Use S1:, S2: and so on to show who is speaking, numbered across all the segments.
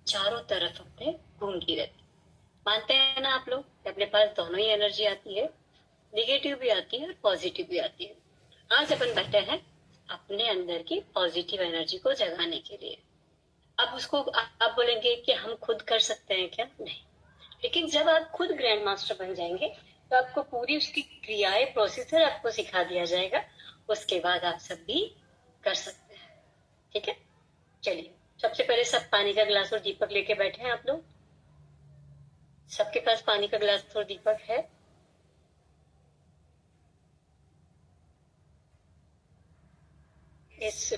S1: चारों तरफ अपने घूमती रहती। मानते हैं ना आप लोग कि अपने पास दोनों ही एनर्जी आती है, निगेटिव भी आती है और पॉजिटिव भी आती है। आज अपन बैठे हैं अपने अंदर की पॉजिटिव एनर्जी को जगाने के लिए। अब उसको आप बोलेंगे कि हम खुद कर सकते हैं क्या? नहीं, लेकिन जब आप खुद ग्रैंड मास्टर बन जाएंगे तो आपको पूरी उसकी क्रियाएं, प्रोसीजर आपको सिखा दिया जाएगा। उसके बाद आप सब भी कर सकते हैं। ठीक है, चलिए सबसे पहले सब पानी का गिलास और दीपक लेके बैठे हैं आप लोग। सबके पास पानी का गिलास और दीपक है?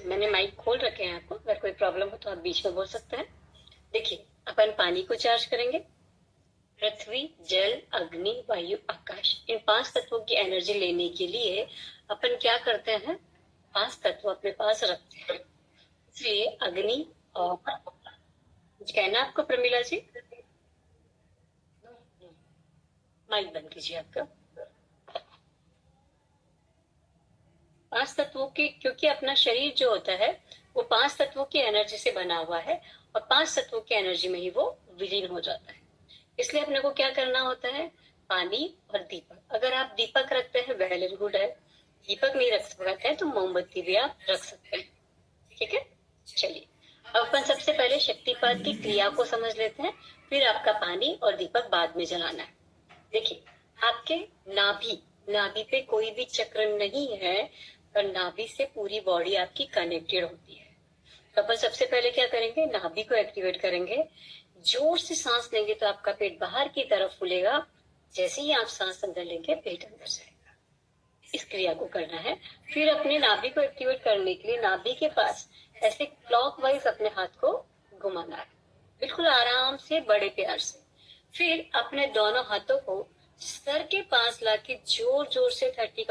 S1: मैंने माइक खोल रखे हैं आपको, अगर कोई प्रॉब्लम हो तो आप बीच में बोल सकते हैं। देखिए, अपन पानी को चार्ज करेंगे। पृथ्वी, जल, अग्नि, वायु, आकाश, इन 5 तत्वों की एनर्जी लेने के लिए अपन क्या करते हैं? 5 तत्व अपने पास रखते हैं। इसलिए अग्नि और कुछ कहना आपको प्रमिला जी? माइक बंद कीजिए आपका। 5 तत्वों के, क्योंकि अपना शरीर जो होता है वो 5 तत्वों की एनर्जी से बना हुआ है और 5 तत्वों की एनर्जी में ही वो विलीन हो जाता है। इसलिए अपने को क्या करना होता है? पानी और दीपक। अगर आप दीपक रखते हैं वेल एंड गुड है, दीपक नहीं रख सकते हैं तो मोमबत्ती भी आप रख सकते हैं। ठीक है, चलिए अब अपन सबसे पहले शक्तिपात की क्रिया को समझ लेते हैं, फिर आपका पानी और दीपक बाद में जलाना है। देखिए, आपके नाभि नाभि पे कोई भी चक्र नहीं है, पर नाभि से पूरी बॉडी आपकी कनेक्टेड होती है। तो अपन सबसे पहले क्या करेंगे? नाभि को एक्टिवेट करेंगे। जोर से सांस लेंगे तो आपका पेट बाहर की तरफ फूलेगा। जैसे ही आप सांस अंदर लेंगे पेट अंदर जाएगा। इस क्रिया को करना है। फिर अपने नाभि को एक्टिवेट करने के लिए नाभि के पास ऐसे क्लॉकवाइज अपने हाथ को घुमाना है, बिल्कुल आराम से, बड़े प्यार से। फिर अपने दोनों हाथों को सर के पास लाके जोर जोर से 30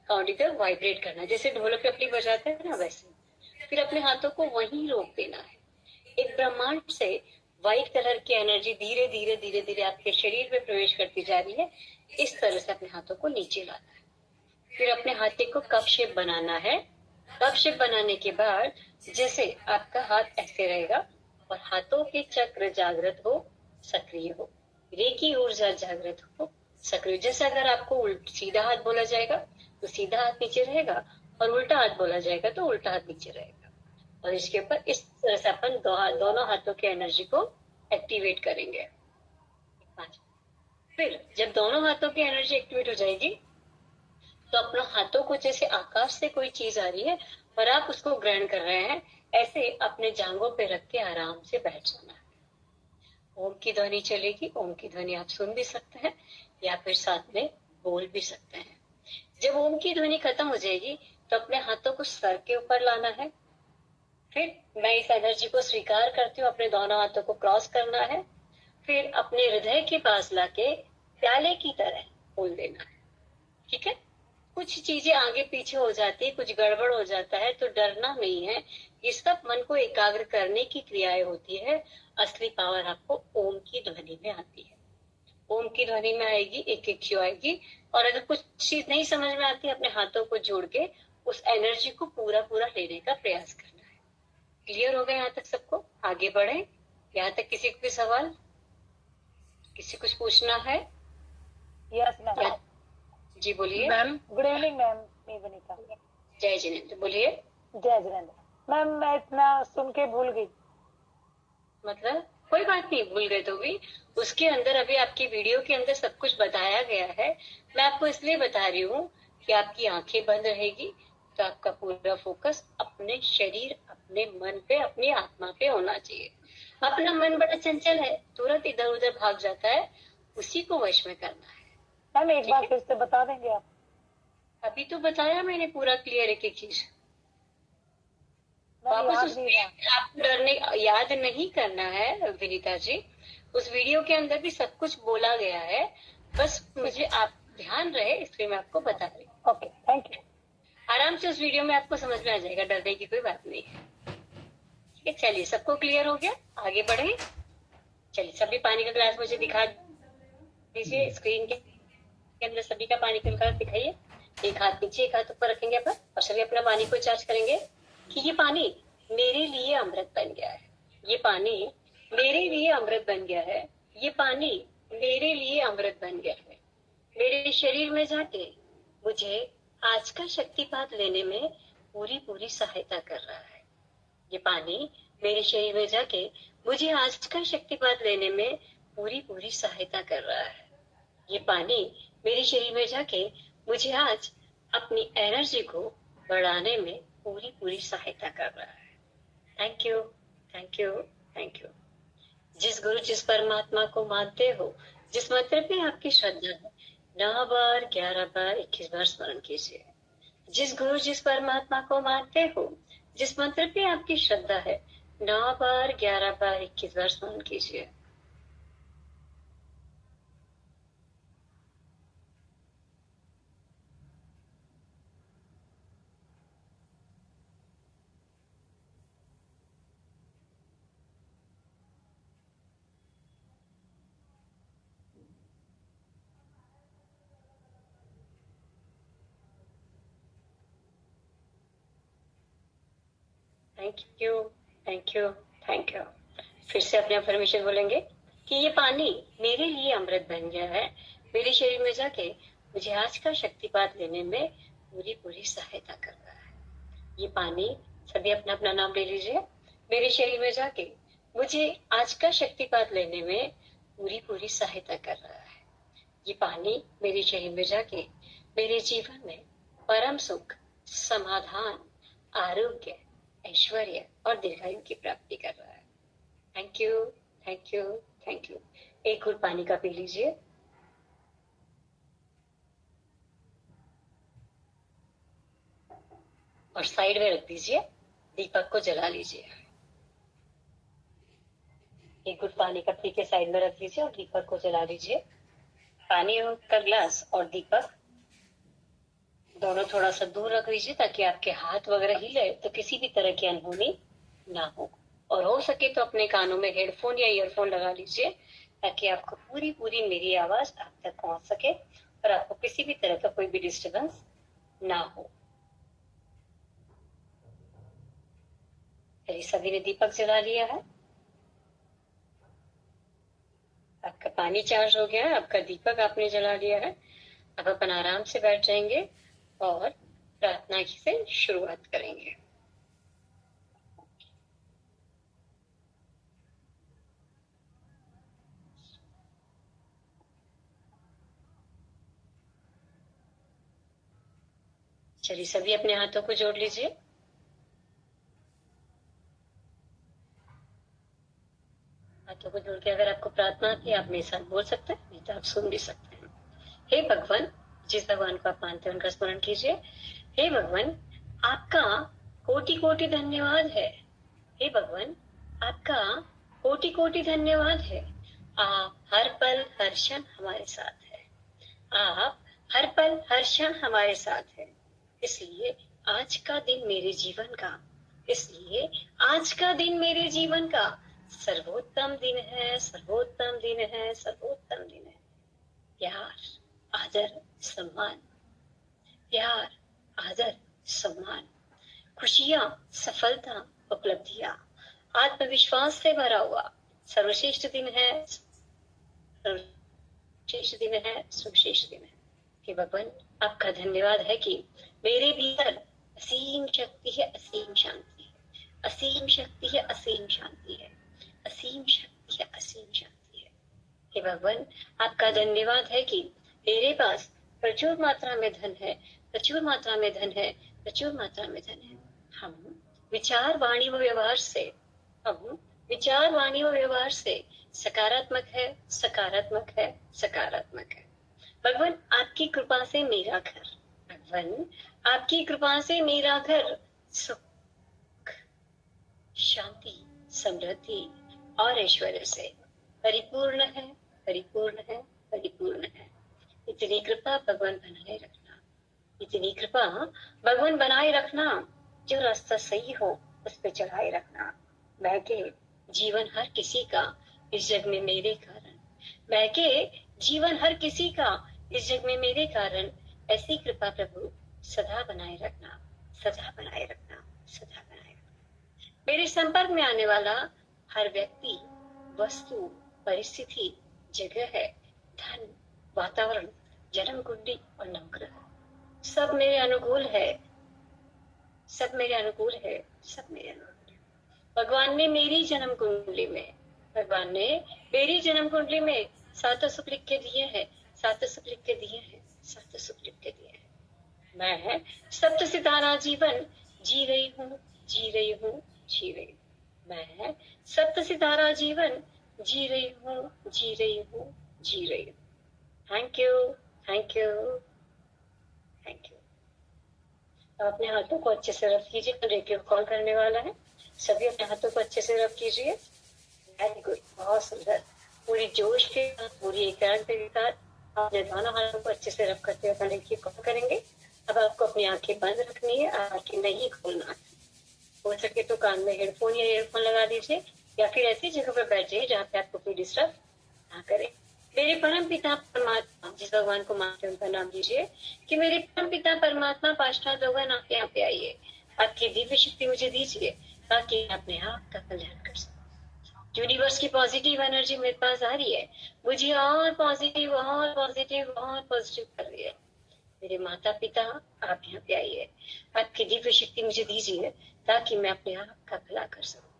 S1: काउंटिंग तक वाइब्रेट करना, जैसे ढोलक रपली बजाते हैं ना वैसे। फिर अपने हाथों को वहीं रोक देना है। एक ब्रह्मांड से व्हाइट कलर की एनर्जी धीरे धीरे धीरे धीरे आपके शरीर में प्रवेश करती जा रही है। इस तरह से अपने हाथों को नीचे लाना है। फिर अपने हाथे को कप शेप बनाना है। कप शेप बनाने के बाद जैसे आपका हाथ ऐसे रहेगा और हाथों के चक्र जागृत हो, सक्रिय हो, रेकी ऊर्जा जागृत हो, सक्रिय। जैसे अगर आपको सीधा हाथ बोला जाएगा तो सीधा हाथ नीचे रहेगा और उल्टा हाथ बोला जाएगा तो उल्टा हाथ नीचे रहेगा। और इसके ऊपर इस तरह से अपन दोनों हाथों की एनर्जी को एक्टिवेट करेंगे। फिर जब दोनों हाथों की एनर्जी एक्टिवेट हो जाएगी तो अपना हाथों को, जैसे आकाश से कोई चीज आ रही है और आप उसको ग्रहण कर रहे हैं, ऐसे अपने जांघों पे रख के आराम से बैठ जाना है। ओम की ध्वनि चलेगी। ओम की ध्वनि आप सुन भी सकते हैं या फिर साथ में बोल भी सकते हैं। जब ओम की ध्वनि खत्म हो जाएगी तो अपने हाथों को सर के ऊपर लाना है। फिर मैं इस एनर्जी को स्वीकार करती हूँ, अपने दोनों हाथों को क्रॉस करना है। फिर अपने हृदय के पास लाके प्याले की तरह खोल देना है। ठीक है, कुछ चीजें आगे पीछे हो जाती है, कुछ गड़बड़ हो जाता है तो डरना नहीं है। ये सब मन को एकाग्र करने की क्रियाएं होती है। असली पावर आपको ओम की ध्वनि में आती है। ओम की ध्वनि में आएगी, एक एक क्यों आएगी। और अगर कुछ चीज नहीं समझ में आती, अपने हाथों को जोड़ के उस एनर्जी को पूरा पूरा लेने का प्रयास करना है। क्लियर हो गया यहाँ तक सबको? आगे बढ़े। यहाँ तक किसी को भी सवाल, किसी कुछ पूछना है?
S2: Yes ma'am.
S1: जी बोलिए
S2: मैम। गुड इवनिंग मैम, मैं वनीता।
S1: जय जिनेन्द्र, बोलिए।
S2: जय जिनेन्द्र मैम, मैं इतना सुन के भूल गई।
S1: मतलब कोई बात नहीं, भूल गए तो भी उसके अंदर अभी आपकी वीडियो के अंदर सब कुछ बताया गया है। मैं आपको इसलिए बता रही हूँ कि आपकी आंखें बंद रहेगी तो आपका पूरा फोकस अपने शरीर, अपने मन पे, अपनी आत्मा पे होना चाहिए। अपना मन बड़ा चंचल है, तुरंत इधर उधर भाग जाता है, उसी को वश में करना है।
S2: मैम एक बार फिर से बता देंगे आप?
S1: अभी तो बताया मैंने पूरा क्लियर एक एक चीज। वापस उस आपको डरने याद नहीं करना है विनीता जी। उस वीडियो के अंदर भी सब कुछ बोला गया है, बस मुझे आप ध्यान रहे इसलिए मैं आपको बता रही हूँ।
S2: Okay, thank you.
S1: आराम से उस वीडियो में आपको समझ में आ जाएगा, डरने की कोई बात नहीं है। ठीक है, चलिए सबको क्लियर हो गया, आगे बढ़े। चलिए सभी पानी का गिलास मुझे दिखा दीजिए। स्क्रीन के अंदर सभी का पानी का गिलास दिखाइए। एक हाथ नीचे एक हाथ ऊपर रखेंगे अपन और सभी अपना पानी को चार्ज करेंगे कि ये पानी मेरे लिए अमृत बन गया है। ये पानी मेरे लिए अमृत बन गया है। ये पानी मेरे लिए अमृत बन गया है। मेरे शरीर में जाके मुझे आज का शक्तिपात लेने में पूरी पूरी सहायता कर रहा है। ये पानी मेरे शरीर में जाके मुझे आज का शक्तिपात लेने में पूरी पूरी सहायता कर रहा है। ये पानी मेरे शरीर में जाके मुझे आज अपनी एनर्जी को बढ़ाने में पूरी पूरी सहायता कर रहा है। Thank you, thank you, thank you. जिस गुरु जिस परमात्मा को मानते हो, जिस मंत्र पे आपकी श्रद्धा है, 9 बार 11 बार 21 बार स्मरण कीजिए। जिस गुरु जिस परमात्मा को मानते हो, जिस मंत्र पे आपकी श्रद्धा है, 9 बार 11 बार 21 बार स्मरण कीजिए। Thank you, thank you, thank you. फिर से अपने अफर्मेशन बोलेंगे कि ये पानी मेरे लिए अमृत बन गया है। मेरे शरीर में जाके मुझे आज का शक्तिपात लेने में पूरी पूरी सहायता कर रहा है। ये पानी, सभी अपना अपना नाम ले लीजिए। मेरे शरीर में जाके मुझे आज का शक्तिपात लेने में पूरी पूरी सहायता कर रहा है। ये पानी मेरे शरीर में जाके मेरे जीवन में परम सुख, समाधान, आरोग्य, ऐश्वर्य और दीर्घायु की प्राप्ति कर रहा है। Thank you, thank you, thank you. एक घूंट पानी का पी लीजिए। और साइड में रख दीजिए। दीपक को जला लीजिए। एक घूंट पानी का पी के साइड में रख दीजिए और दीपक को जला लीजिए। पानी का ग्लास और दीपक दोनों थोड़ा सा दूर रख लीजिए ताकि आपके हाथ वगैरह हिले तो किसी भी तरह की अनहोनी ना हो। और हो सके तो अपने कानों में हेडफोन या ईयरफोन लगा लीजिए ताकि आपको पूरी पूरी मेरी आवाज आप तक पहुंच सके और आपको किसी भी तरह का कोई भी डिस्टर्बेंस ना हो। सभी ने दीपक जला लिया है। आपका पानी चार्ज हो गया है, आपका दीपक आपने जला लिया है। अब अपन आराम से बैठ जाएंगे और प्रार्थना से शुरुआत करेंगे। चलिए सभी अपने हाथों को जोड़ लीजिए। हाथों को जोड़ के अगर आपको प्रार्थना आती है आप मेरे साथ बोल सकते हैं, नहीं तो आप सुन भी सकते हैं। हे भगवान, जिस भगवान को आप मानते हैं उनका स्मरण कीजिए। हे भगवान, आपका कोटि कोटि धन्यवाद है। हे भगवान, आपका कोटि कोटि धन्यवाद है। आप हर पल हर क्षण हमारे साथ है। आप हर पल हर क्षण हमारे साथ है। इसलिए आज का दिन मेरे जीवन का इसलिए आज का दिन मेरे जीवन का सर्वोत्तम दिन है, सर्वोत्तम दिन है, सर्वोत्तम दिन है। प्यार, आदर, सम्मान, प्यार, आदर, सम्मान, खुशियां, सफलता, उपलब्धियां, आत्मविश्वास से भरा हुआ सर्वश्रेष्ठ दिन है, सर्वश्रेष्ठ दिन है, सर्वश्रेष्ठ दिन है। हे भगवान, आपका धन्यवाद है कि मेरे भीतर असीम शक्ति है, असीम शांति है। असीम शक्ति है, असीम शांति है। असीम शक्ति है, असीम शांति है। हे भगवान, आपका धन्यवाद है कि मेरे पास प्रचुर मात्रा में धन है, प्रचुर मात्रा में धन है, प्रचुर मात्रा में धन है। हम विचार, वाणी व व्यवहार से हम विचार, वाणी व व्यवहार से सकारात्मक है, सकारात्मक है, सकारात्मक है। भगवान, आपकी कृपा से मेरा घर भगवान, आपकी कृपा से मेरा घर सुख, शांति, समृद्धि और ऐश्वर्य से परिपूर्ण है, परिपूर्ण है, परिपूर्ण है। इतनी कृपा भगवान बनाए रखना, इतनी कृपा भगवान बनाए रखना। जो रास्ता सही हो उस पे चढ़ाए रखना। मैं के जीवन हर किसी का इस जग में मेरे कारण, मैं के जीवन हर किसी का इस जग में मेरे कारण ऐसी कृपा प्रभु सदा बनाए रखना, सदा बनाए रखना, सदा बनाए रखना। मेरे संपर्क में आने वाला हर व्यक्ति, वस्तु, परिस्थिति, जगह है, धन, वातावरण, जन्म कुंडली और नवग्रह सब मेरे अनुकूल है, सब मेरे अनुकूल है, सब मेरे अनुकूल है। भगवान ने मेरी जन्म कुंडली में, भगवान ने मेरी जन्म कुंडली में 7 सुख लिख के दिए हैं, 7 सुख लिख के दिए हैं, 7 सुख लिख के दिए हैं। मैं सप्त सितारा जीवन जी रही हूँ, जी रही हूँ, जी रही हूँ। मैं सप्त सितारा जीवन जी रही हूँ, जी रही हूँ, जी रही हूँ। Thank you, thank you, thank you. अपने हाथों को अच्छे से रब कीजिए, रेडियो कॉल करने वाला है। सभी अपने हाथों को अच्छे से रब कीजिए। वेरी गुड, बहुत सुंदर। पूरी जोश के साथ, पूरी एकाग्रता के साथ अपने दोनों हाथों को अच्छे से रब करते हुए रेडियो कॉल करेंगे। अब आपको अपनी आंखें बंद रखनी है, आंखें नहीं खोलना है। हो सके तो कान में हेडफोन या ईयरफोन लगा दीजिए, या फिर ऐसी जगह पर बैठ जाइए जहाँ पे आपको कोई डिस्टर्ब ना करे। मेरे परम पिता परमात्मा, जिस भगवान को मानते हैं उनका नाम लीजिए, कि मेरे परम पिता परमात्मा पांचवा भगवान आप यहाँ पे आइए, आपकी दिव्य शक्ति मुझे दीजिए ताकि मैं अपने आप का कल्याण कर सकूं। यूनिवर्स की पॉजिटिव एनर्जी मेरे पास आ रही है, मुझे और पॉजिटिव कर रही है। मेरे माता पिता आप यहाँ पे आइए, आपकी दिव्य शक्ति मुझे दीजिए ताकि मैं अपने आप का भला कर सकूं।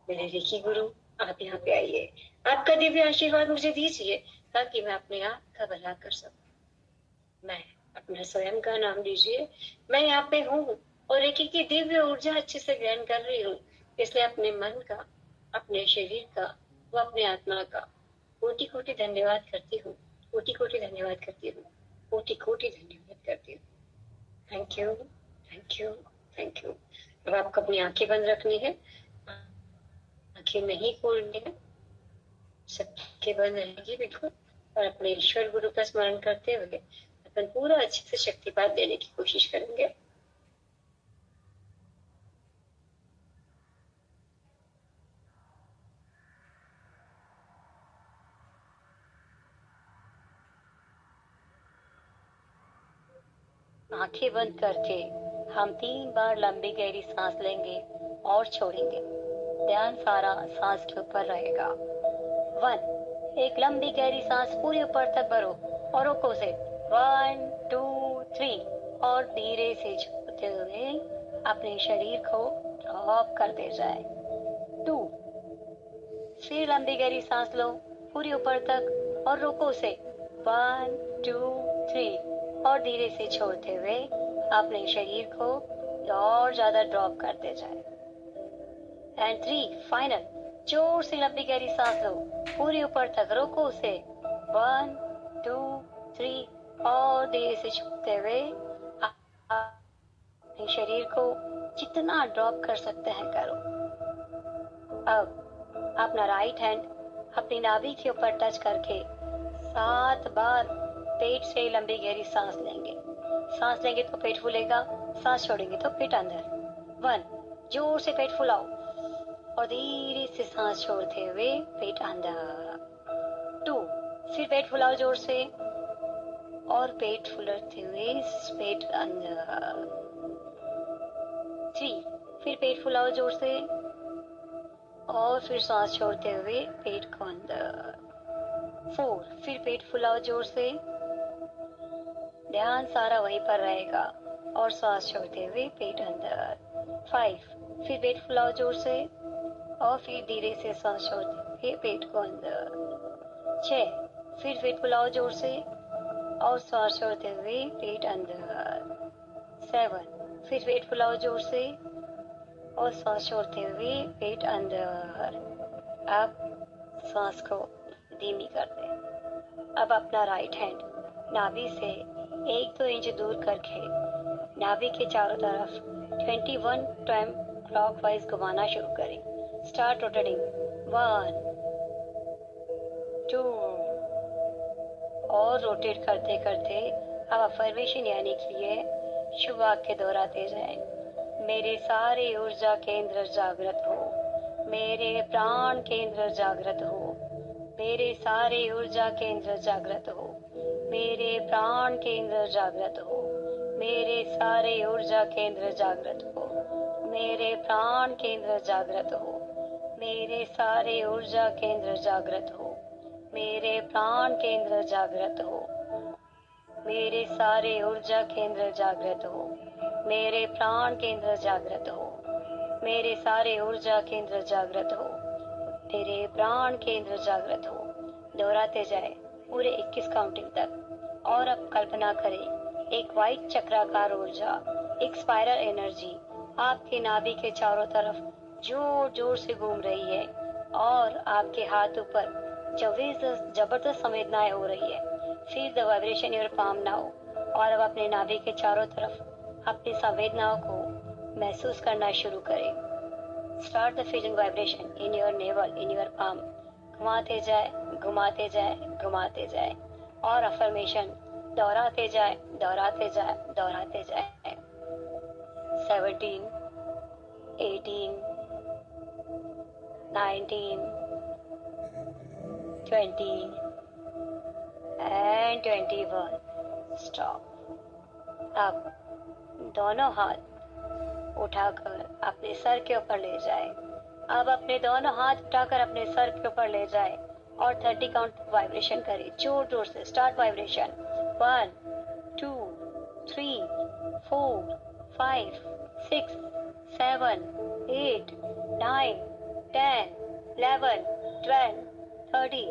S1: मेरे रेखी गुरु आप यहाँ पे आइए, आपका दिव्य आशीर्वाद मुझे दीजिए ताकि मैं अपने आप का भला कर सकूं। मैं अपना स्वयं का नाम लीजिए, मैं यहाँ पे हूँ और रेखी की दिव्य ऊर्जा अच्छे से ग्रहण कर रही हूँ, इसलिए अपने मन का, अपने शरीर का व अपने आत्मा का कोटि कोटि धन्यवाद करती हूँ, कोटि कोटि धन्यवाद करती हूँ, कोटि कोटि धन्यवाद करती हूँ। Thank you, thank you, thank you. अब आपको अपनी आंखें बंद रखनी है, आंखें नहीं खोलनी है, सबके बंद रहेगी बिल्कुल, और अपने ईश्वर गुरु का स्मरण करते हुए अपन पूरा अच्छे से शक्तिपात देने की कोशिश करेंगे। आंखें बंद करके हम 3 बार लंबी गहरी सांस लेंगे और छोड़ेंगे। ध्यान सारा सांस के ऊपर रहेगा। 1, एक लंबी गहरी सांस पूरी ऊपर तक भरो और रोको से 1 2 3 और धीरे से छोड़ते हुए अपने शरीर को ड्रॉप कर दे जाए। 2, फिर लंबी गहरी सांस लो पूरी ऊपर तक और रोको से 1 2 3 और धीरे से छोड़ते हुए अपने शरीर को और ज्यादा ड्रॉप करते जाए। एंड 3, फाइनल, जोर से लंबी गहरी सांस लो पूरी ऊपर तक, रोको उसे 1 2 3 और धीरे से छोड़ते हुए अपने शरीर को जितना ड्रॉप कर सकते हैं करो। अब अपना राइट हैंड अपनी नाभि के ऊपर टच करके 7 बार पेट से लंबी गहरी सांस लेंगे। सांस लेंगे तो पेट फूलेगा, सांस छोड़ेंगे तो पेट अंदर। 1, जोर से पेट फुलाओ और धीरे से सांस छोड़ते हुए पेट अंदर। 2, फिर पेट फुलाओ जोर से और पेट फुलाते हुए पेट अंदर। 3, फिर पेट फुलाओ जोर से और फिर सांस छोड़ते हुए पेट को अंदर। 4, फिर पेट फुलाओ जोर से, ध्यान सारा वहीं पर रहेगा और सांस छोड़ते हुए पेट अंदर। 5, फिर पेट फुलाओ जोर से और फिर धीरे से सांस छोड़ते हुए पेट को अंदर। 6, फिर पेट फुलाओ जोर से और सांस छोड़ते हुए पेट अंदर। 7, फिर पेट फुलाओ जोर से और सांस छोड़ते हुए पेट अंदर। अब सांस को धीमी कर दें। अब अपना राइट हैंड नाभि से 1-2 इंच दूर करके नाभि के चारों तरफ 21 टाइम क्लॉकवाइज घुमाना शुरू करें। स्टार्ट रोटेटिंग 1 2 और रोटेट करते करते अब अफर्मेशन यानी कि ये शुभ वाक्य दोहराते जाएं। मेरे सारे ऊर्जा केंद्र जागृत हो, मेरे प्राण केंद्र जागृत हो, मेरे सारे ऊर्जा केंद्र जागृत हो, मेरे प्राण केंद्र जागृत हो, मेरे सारे ऊर्जा केंद्र जागृत हो, मेरे प्राण केंद्र जागृत हो, मेरे सारे ऊर्जा केंद्र जागृत हो, मेरे प्राण केंद्र जागृत हो, मेरे सारे ऊर्जा केंद्र जागृत हो, मेरे प्राण केंद्र जागृत हो, मेरे सारे ऊर्जा केंद्र जागृत हो, मेरे प्राण केंद्र जागृत हो। दोहराते जाए पूरे 21 काउंटिंग तक। और अब कल्पना करें एक वाइट चक्राकार ऊर्जा, एक स्पाइरल एनर्जी आपके नाभि के चारों तरफ जोर जोर से घूम रही है और आपके हाथों पर जबरदस्त संवेदनाएं हो रही है। Feel the vibration your palm now. और अब अपने नाभि के चारों तरफ अपनी संवेदनाओं को महसूस करना शुरू करें। Start the feeling vibration in your navel, in your palm. घुमाते जाए, घुमाते जाए, घुमाते जाए। और अफर्मेशन दोहराते जाए, दोहराते जाए, दोहराते जाए। 17, 18, 19, 20 and 21. Stop. अब दोनों हाथ उठाकर अपने सर के ऊपर ले जाए। अब अपने दोनों हाथ उठाकर अपने सर के ऊपर ले जाए और 30 काउंट वाइब्रेशन करें जोर जोर से। Start vibration. 1, 2, 3, 4, 5, 6, 7, 8, 9, 10, 11, 12, 13,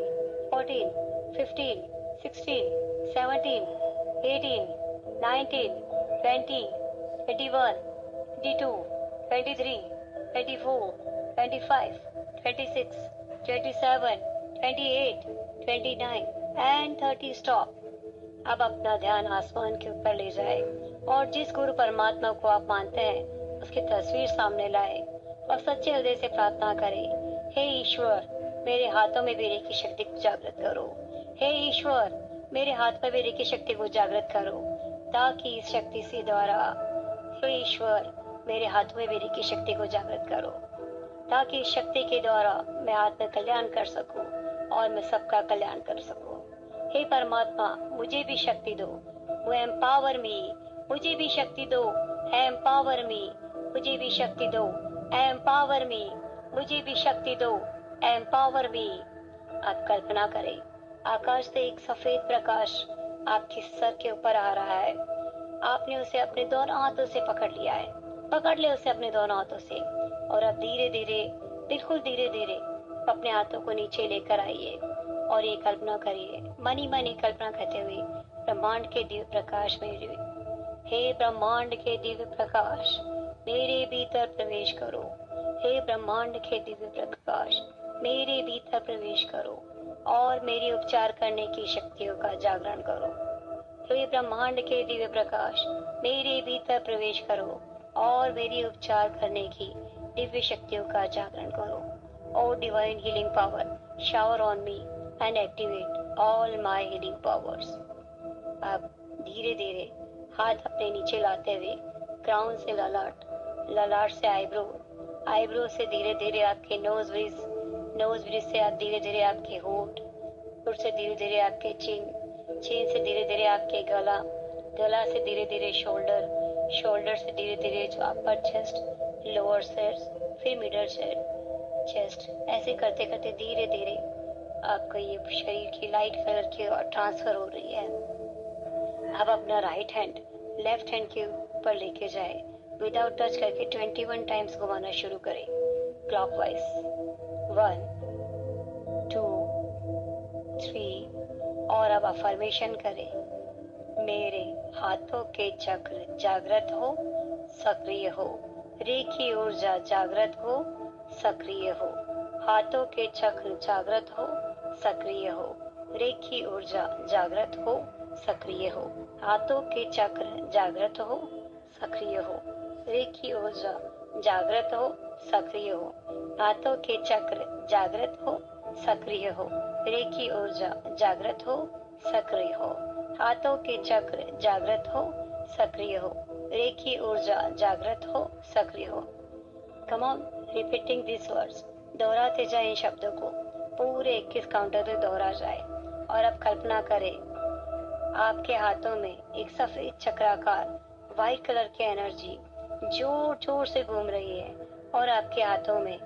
S1: 14, 15, 16, 17, 18, 19, 20, 21, 22, 23, 24, 25, 26, 27, 28, 29 and 30. Stop. अब अपना ध्यान आसमान के ऊपर ले जाए और जिस गुरु परमात्मा को आप मानते हैं उसकी तस्वीर सामने लाए और सच्चे हृदय से प्रार्थना करें। हे ईश्वर, मेरे हाथों में भी रेकी शक्ति को जागृत करो। हे ईश्वर, मेरे हाथ में भी रेकी शक्ति को जागृत करो ताकि इस शक्ति से द्वारा, हे ईश्वर, मेरे हाथों में भी रेकी शक्ति को जागृत करो ताकि इस शक्ति के द्वारा मैं आत्म कल्याण कर सकूं और मैं सबका कल्याण कर सकूं। हे परमात्मा, मुझे भी शक्ति दो। वो एम्पावर मी। मुझे भी शक्ति दो। एम्पावर मी। मुझे भी शक्ति दो। एम्पावर मी। मुझे भी शक्ति दो। एम्पावर मी। आप कल्पना करें आकाश से एक सफेद प्रकाश आपके सर के ऊपर आ रहा है। आपने उसे अपने दोनों हाथों से पकड़ लिया है। पकड़ ले उसे अपने दोनों हाथों से और अब धीरे धीरे, बिल्कुल धीरे धीरे अपने हाथों को नीचे लेकर आइए और ये कल्पना करिए, मनी मनी कल्पना करते हुए, ब्रह्मांड के दिव्य प्रकाश में। हे ब्रह्मांड के दिव्य प्रकाश, मेरे भीतर प्रवेश करो। हे ब्रह्मांड के दिव्य प्रकाश, मेरे भीतर प्रवेश करो और मेरी उपचार करने की शक्तियों का जागरण करो। हे ब्रह्मांड के दिव्य प्रकाश, मेरे भीतर प्रवेश करो और मेरी उपचार करने की दिव्य शक्तियों का जागरण करो। Oh divine healing power, shower on me and activate all my healing powers. अब धीरे धीरे हाथ अपने नीचे लाते हुए क्राउन से ललाट, ललाट से आईब्रो, आईब्रो से धीरे धीरे आपके नोज ब्रिज, नोज ब्रिज से आप धीरे धीरे आपके होठ, होठ से धीरे धीरे आपके चिन, चिन से धीरे धीरे आपके गला, गला से धीरे धीरे शोल्डर, शोल्डर से धीरे धीरे जो अपर चेस्ट, लोअर चेस्ट, फिर मिडल चेस्ट। ऐसे करते करते धीरे धीरे आपका ये शरीर की लाइट कलर की और ट्रांसफर हो रही है। अब अपना राइट हैंड लेफ्ट हैंड के ऊपर लेके जाए, विदाउट टच करके 21 टाइम्स घुमाना शुरू करें क्लॉकवाइज। 1, 2, 3 और अब अफर्मेशन करें, मेरे हाथों के चक्र जागृत हो, सक्रिय हो। रेखी ऊर्जा जागृत हो, सक्रिय हो। हाथों के चक्र जागृत हो, सक्रिय हो। रेखी ऊर्जा जागृत हो, सक्रिय हो। हाथों के चक्र जागृत हो, सक्रिय हो। रेखी ऊर्जा जागृत हो, सक्रिय हो। हाथों के चक्र जागृत हो, सक्रिय हो। रेखी ऊर्जा जागृत हो, सक्रिय हो। हाथों के चक्र जागृत हो, सक्रिय हो। रेखी ऊर्जा जागृत हो, सक्रिय हो। Come on repeating this words. दोहराते जाए इन शब्दों को, पूरे 21 काउंटर तक दोहरा जाए। और अब कल्पना करें आपके हाथों में एक सफेद चक्राकार व्हाइट कलर की एनर्जी जोर जोर से घूम रही है और आपके हाथों में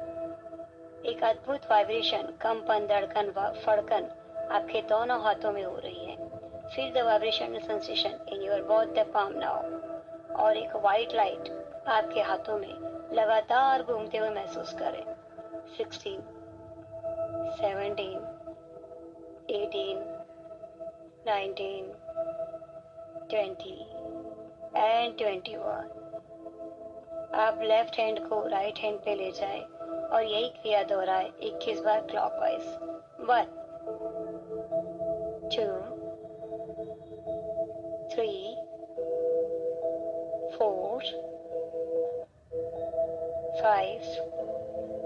S1: एक अद्भुत वाइब्रेशन, कंपन, धड़कन व फड़कन आपके दोनों हाथों में हो रही है। Feel the vibration sensation in your both the palm now. और एक वाइट लाइट आपके हाथों में लगातार घूमते हुए महसूस करें। 16, 17, 18, 19, 20 एंड 21। आप लेफ्ट हैंड को राइट हैंड पे ले जाएं और यही क्रिया दोहराएं 21 बार क्लॉकवाइज। 1, 2, 3, 4, 5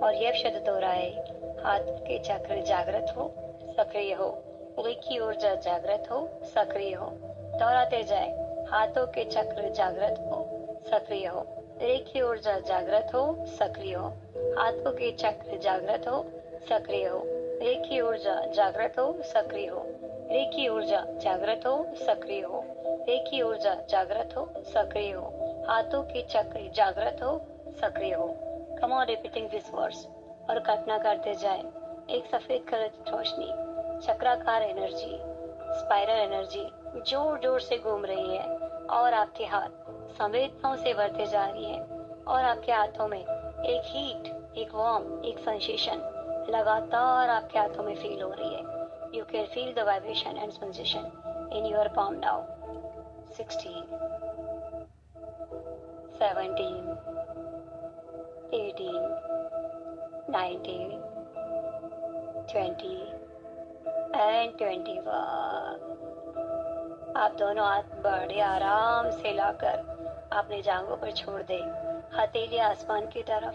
S1: और यह शब्द दोहराए। हाथ के चक्र जागृत हो, सक्रिय हो। रेकी ऊर्जा जागृत हो, सक्रिय हो। दोहराते जाए। हाथों के चक्र जागृत हो, सक्रिय हो। रेखी ऊर्जा जागृत हो, सक्रिय हो। हाथों के चक्र जागृत हो, सक्रिय हो। रेखी ऊर्जा जागृत हो, सक्रिय हो। रेखी ऊर्जा जागृत हो, सक्रिय हो। रेखी ऊर्जा जागृत हो, सक्रिय हो। हाथों के चक्र जागृत हो, सक्रिय हो। Come on repeating this words और कल्पना करते जाए। एक सफेद कलर की रोशनी, चक्राकार एनर्जी, स्पाइरल एनर्जी जोर जोर से घूम रही है और आपके हाथ संवेदनाओं से भरते जा रही है और आपके हाथों में एक हीट, एक वार्म, एक सेंसेशन लगातार आपके हाथों में फील हो रही है। You can feel the vibration and sensation in your palm now. 16, 17, 18, 19, 20 and 21। आप दोनों हाथ बड़े आराम से लाकर अपने जांघों पर छोड़ दें, हथेली आसमान की तरफ,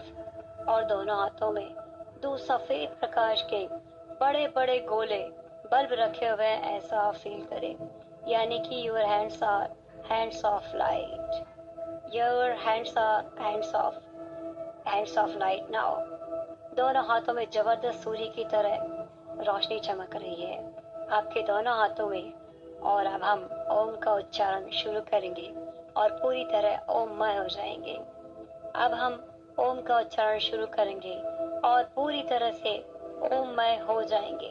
S1: और दोनों हाथों में दो सफेद प्रकाश के बड़े बड़े गोले बल्ब रखे हुए ऐसा फील करें, यानी कि your hands of light. Your hands of light now. दोनों हाथों में जबरदस्त सूर्य की तरह रोशनी चमक रही है आपके दोनों हाथों में। और अब हम ओम का उच्चारण शुरू करेंगे और पूरी तरह ओममय हो जाएंगे। अब हम ओम का उच्चारण शुरू करेंगे और पूरी तरह से ओममय हो जाएंगे।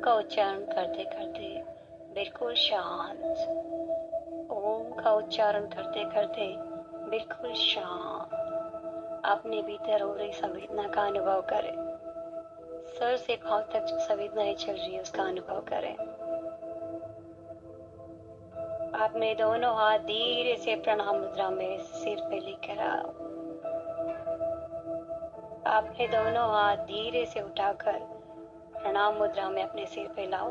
S1: का उच्चारण करते करते बिल्कुल शांत, ओम का उच्चारण करते करते बिल्कुल शांत अपने भीतर हो रही संवेदना का अनुभव करें। सर से पांव तक जो संवेदनाएं चल रही है उसका अनुभव करें। अपने दोनों हाथ धीरे से प्रणाम मुद्रा में सिर पे लेकर आओ। अपने दोनों हाथ धीरे से उठाकर प्रणाम मुद्रा में अपने सिर पे लाओ।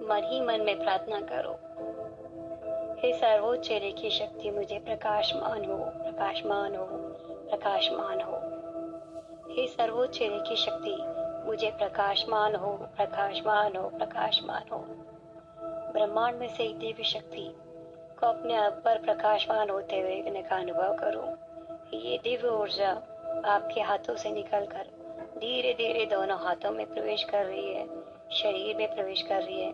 S1: मन ही मन में प्रार्थना करो, हे सर्वोच्च रेखी शक्ति मुझे प्रकाशमान हो, प्रकाशमान हो, प्रकाशमान हो। हे सर्वोच्च रेखी शक्ति मुझे प्रकाशमान हो, प्रकाशमान हो, प्रकाशमान हो। ब्रह्मांड में से एक दिव्य शक्ति को अपने आप पर प्रकाशमान होते हुए देखने का अनुभव करो। ये दिव्य ऊर्जा आपके हाथों से निकलकर धीरे धीरे दोनों हाथों में प्रवेश कर रही है, शरीर में प्रवेश कर रही है,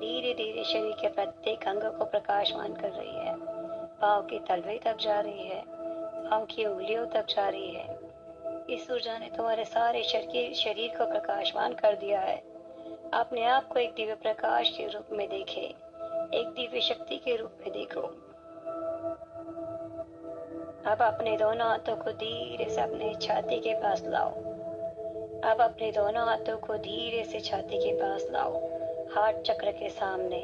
S1: धीरे धीरे शरीर के प्रत्येक अंग को प्रकाशमान कर रही है। पाँव के तलवे तक जा रही है, पाँव की उंगलियों तक जा रही है। इस ऊर्जा ने तुम्हारे सारे शरीर को प्रकाशमान कर दिया है। अपने आप को एक दिव्य प्रकाश के रूप में देखे, एक दिव्य शक्ति के रूप में देखो। अब अपने दोनों हाथों को धीरे से अपने छाती के पास लाओ। अब अपने दोनों हाथों को धीरे से छाती के पास लाओ, हार्ट चक्र के सामने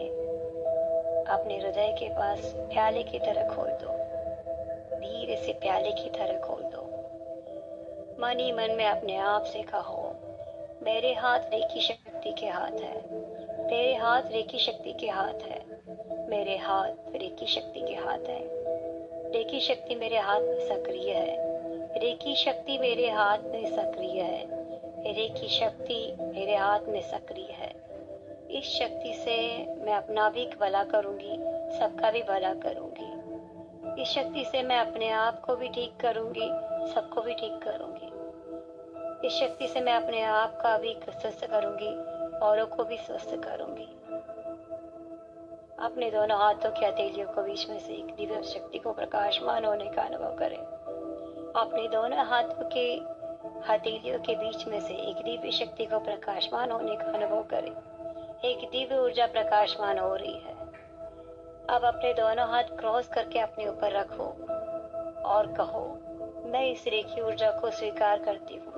S1: अपने हृदय के पास प्याले की तरह खोल दो। धीरे से प्याले की तरह खोल दो। मन ही मन में अपने आप से कहो, मेरे हाथ रेखी शक्ति के हाथ है, तेरे हाथ रेखी शक्ति के हाथ है, मेरे हाथ रेखी शक्ति के हाथ है। रेखी शक्ति मेरे हाथ में सक्रिय है, रेखी शक्ति मेरे हाथ में सक्रिय है, रेखी शक्ति मेरे हाथ में सक्रिय है। इस शक्ति से मैं अपना भी भला करूंगी, सबका भी भला करूंगी। इस शक्ति से मैं अपने आप को भी ठीक करूंगी, सबको भी ठीक करूंगी। इस शक्ति से मैं अपने आप का भी स्वस्थ करूंगी, औरों को भी स्वस्थ करूंगी। अपने दोनों हाथों की हथेलियों को बीच में से एक दिव्य शक्ति को प्रकाशमान होने का अनुभव करें। अपने दोनों हाथों के हथेलियों के बीच में से एक दिव्य शक्ति को प्रकाशमान होने का अनुभव करें। एक दिव्य ऊर्जा प्रकाशमान हो रही है। अब अपने दोनों हाथ क्रॉस करके अपने ऊपर रखो और कहो, मैं इस रेखी ऊर्जा को स्वीकार करती हूँ,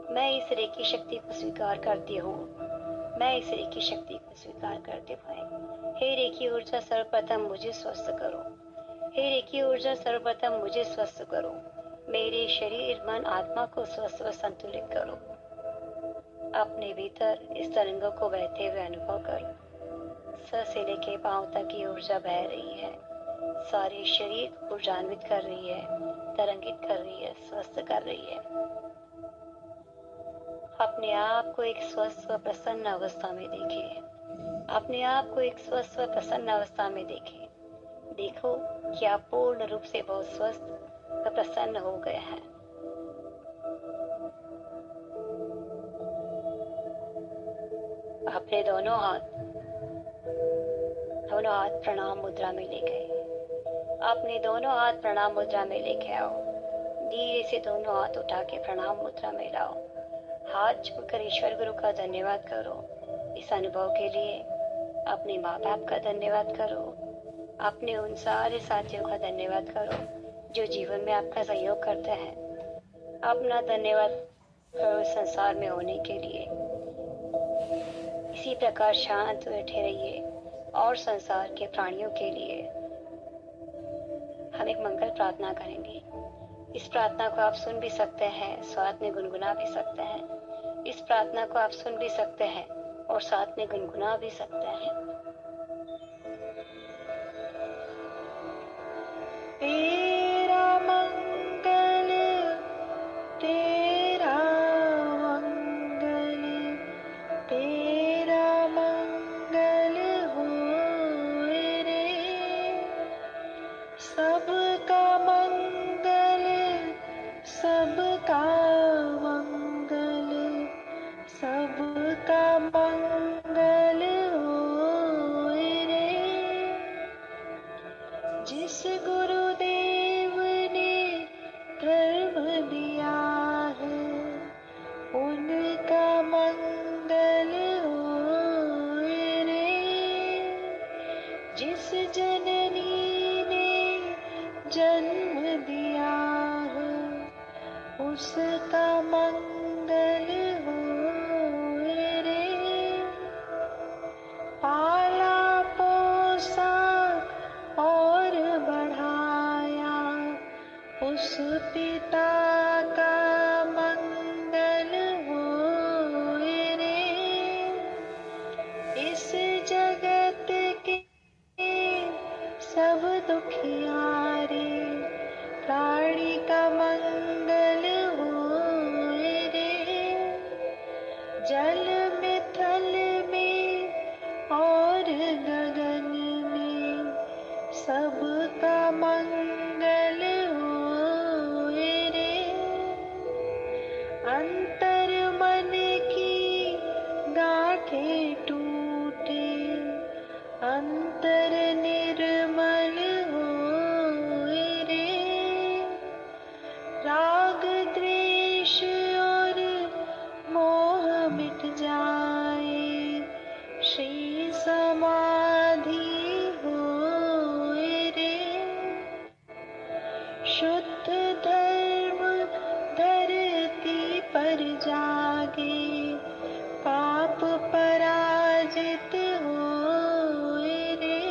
S1: मैं इस रेखी शक्ति को स्वीकार करती हूँ, मैं इस रेखी शक्ति को स्वीकार करती हूँ। हे रेखी ऊर्जा सर्वप्रथम मुझे स्वस्थ करो, हे रेखी ऊर्जा सर्वप्रथम मुझे स्वस्थ करो। मेरे शरीर मन आत्मा को स्वस्थ व संतुलित करो। अपने भीतर इस तरंगों को बहते हुए अनुभव करो। सर से लेके पांव तक की ऊर्जा बह रही है, सारे शरीर को ऊर्जान्वित कर रही है, तरंगित कर रही है, स्वस्थ कर रही है। अपने आप को एक स्वस्थ व प्रसन्न अवस्था में देखें। अपने आप को एक स्वस्थ व प्रसन्न अवस्था में देखें। देखो कि आप पूर्ण रूप से बहुत स्वस्थ व प्रसन्न हो गए हैं। अपने दोनों हाथ प्रणाम मुद्रा में ले गए। अपने दोनों हाथ प्रणाम मुद्रा में लेके आओ। धीरे से दोनों हाथ उठा के प्रणाम मुद्रा में लाओ। हाथ जोड़कर ईश्वर गुरु का धन्यवाद करो इस अनुभव के लिए। अपने माँ बाप का धन्यवाद करो, अपने उन सारे साथियों का धन्यवाद करो जो जीवन में आपका सहयोग करते हैं। अपना धन्यवाद करो संसार में होने के लिए। इसी प्रकार शांत बैठे रहिए और संसार के प्राणियों के लिए हम एक मंगल प्रार्थना करेंगे। इस प्रार्थना को आप सुन भी सकते हैं, साथ में गुनगुना भी सकते हैं। इस प्रार्थना को आप सुन भी सकते हैं और साथ में गुनगुना भी सकते हैं।
S2: तेरा मंगल, तेरा मंगल, तेरा मंगल होए रे। सबका मंगल, सबका मंगल, सबका मंगल होए रे। जिस गुरुदेव ने कर्म दिया है उनका मंगल होए रे। जिस जननी ने जन्म दिया है उसका मंगल होए रे। पाला पोसा और बढ़ाया उस पिता का मंगल होए रे। इस जगत के सब दुखियारे प्राणी का मंगल होए रे। जल में थल में और गगन में सबका मंगल होए रे। अंतर मन की गांठें टूटे अंतर निर्मल होए रे। राग द्वेष और मोह मिट जाए श्री समाधि होए रे। शुद्ध धर्म धरती पर जागे पाप पराजित होए रे।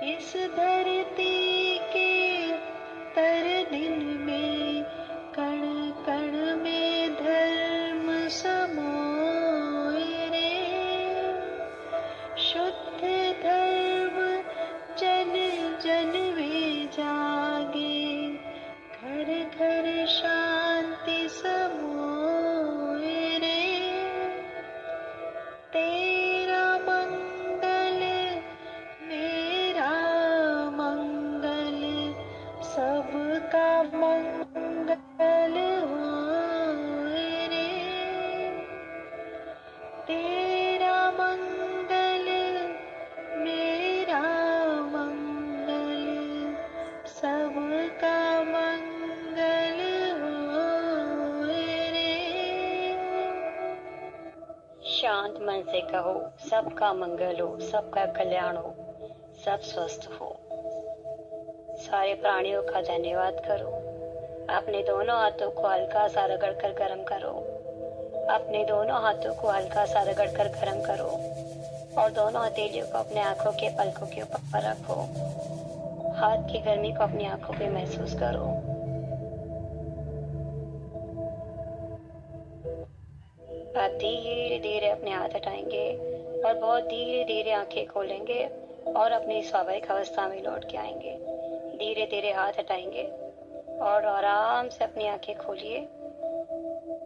S2: इस धरती के तर दिन में कण कण में धर्म समोए रे। शुद्ध धर्म जन जन में जागे घर घर शांति समोए रे। तेरा मंगल मेरा मंगल सबका मंगल होए रे। तेरा मंगल मेरा मंगल सबका मंगल होए रे।
S1: शांत मन से कहो, सबका मंगल हो, सबका कल्याण हो, सब स्वस्थ हो। सारे प्राणियों का धन्यवाद करो। अपने दोनों हाथों को हल्का सा रगड़कर गर्म करो। अपने दोनों हाथों को हल्का सा रगड़कर गर्म करो और दोनों हथेलियों को अपने आंखों के पलकों के ऊपर रखो। हाथ की गर्मी को अपनी आंखों पे महसूस करो। आप धीरे धीरे अपने हाथ हटाएंगे और बहुत धीरे धीरे आंखें खोलेंगे और अपनी स्वाभाविक अवस्था में लौट के आएंगे। धीरे धीरे हाथ हटाएंगे और आराम से अपनी आंखें खोलिए।